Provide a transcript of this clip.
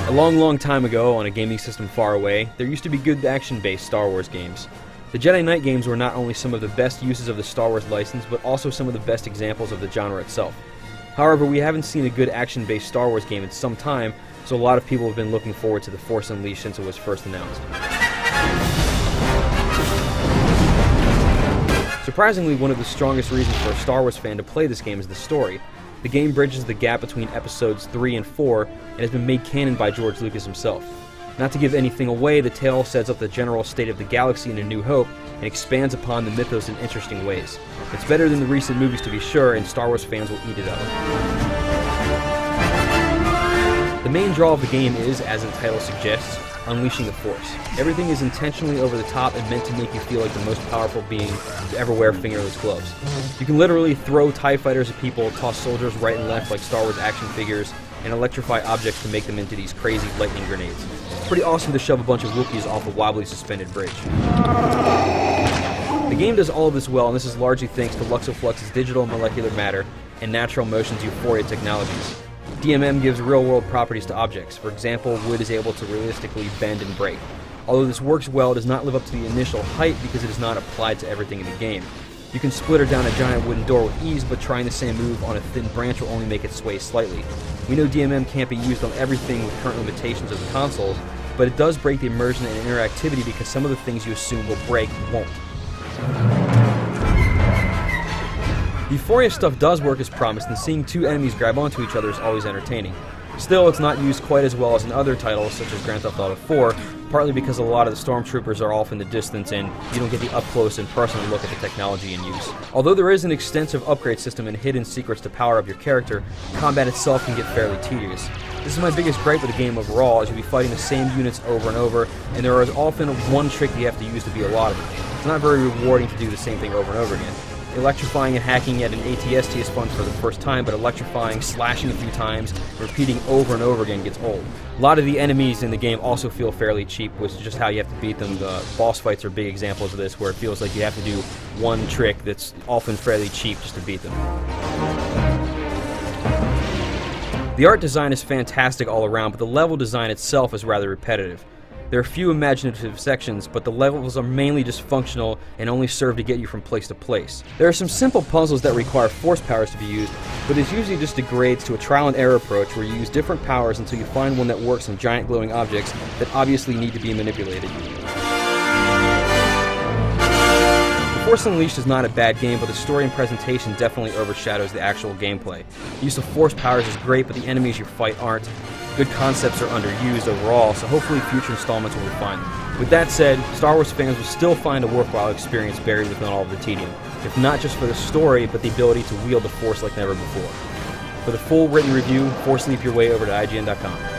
A long time ago, on a gaming system far away, there used to be good action-based Star Wars games. The Jedi Knight games were not only some of the best uses of the Star Wars license, but also some of the best examples of the genre itself. However, we haven't seen a good action-based Star Wars game in some time, so a lot of people have been looking forward to The Force Unleashed since it was first announced. Surprisingly, one of the strongest reasons for a Star Wars fan to play this game is the story. The game bridges the gap between episodes 3 and 4 and has been made canon by George Lucas himself. Not to give anything away, the tale sets up the general state of the galaxy in A New Hope and expands upon the mythos in interesting ways. It's better than the recent movies to be sure, and Star Wars fans will eat it up. The main draw of the game is, as the title suggests, unleashing the Force. Everything is intentionally over the top and meant to make you feel like the most powerful being to ever wear fingerless gloves. You can literally throw TIE fighters at people, toss soldiers right and left like Star Wars action figures, and electrify objects to make them into these crazy lightning grenades. It's pretty awesome to shove a bunch of Wookiees off a wobbly suspended bridge. The game does all of this well, and this is largely thanks to Luxoflux's digital molecular matter and Natural Motion's Euphoria technologies. DMM gives real-world properties to objects. For example, wood is able to realistically bend and break. Although this works well, it does not live up to the initial hype because it is not applied to everything in the game. You can splitter down a giant wooden door with ease, but trying the same move on a thin branch will only make it sway slightly. We know DMM can't be used on everything with current limitations of the consoles, but it does break the immersion and interactivity because some of the things you assume will break won't. The Euphoria stuff does work as promised, and seeing two enemies grab onto each other is always entertaining. Still, it's not used quite as well as in other titles such as Grand Theft Auto 4, partly because a lot of the stormtroopers are off in the distance and you don't get the up-close and personal look at the technology in use. Although there is an extensive upgrade system and hidden secrets to power up your character, combat itself can get fairly tedious. This is my biggest gripe with the game overall, as you'll be fighting the same units over and over, and there is often one trick you have to use to beat a lot of them. It's not very rewarding to do the same thing over and over again. Electrifying and hacking at an ATST is fun for the first time, but electrifying, slashing a few times, repeating over and over again gets old. A lot of the enemies in the game also feel fairly cheap, which is just how you have to beat them. The boss fights are big examples of this, where it feels like you have to do one trick that's often fairly cheap just to beat them. The art design is fantastic all around, but the level design itself is rather repetitive. There are few imaginative sections, but the levels are mainly just functional and only serve to get you from place to place. There are some simple puzzles that require force powers to be used, but it usually just degrades to a trial and error approach where you use different powers until you find one that works on giant glowing objects that obviously need to be manipulated. The Force Unleashed is not a bad game, but the story and presentation definitely overshadows the actual gameplay. The use of force powers is great, but the enemies you fight aren't. Good concepts are underused overall, so hopefully future installments will refine them. With that said, Star Wars fans will still find a worthwhile experience buried within all of the tedium, if not just for the story, but the ability to wield the Force like never before. For the full written review, Force Leap your way over to IGN.com.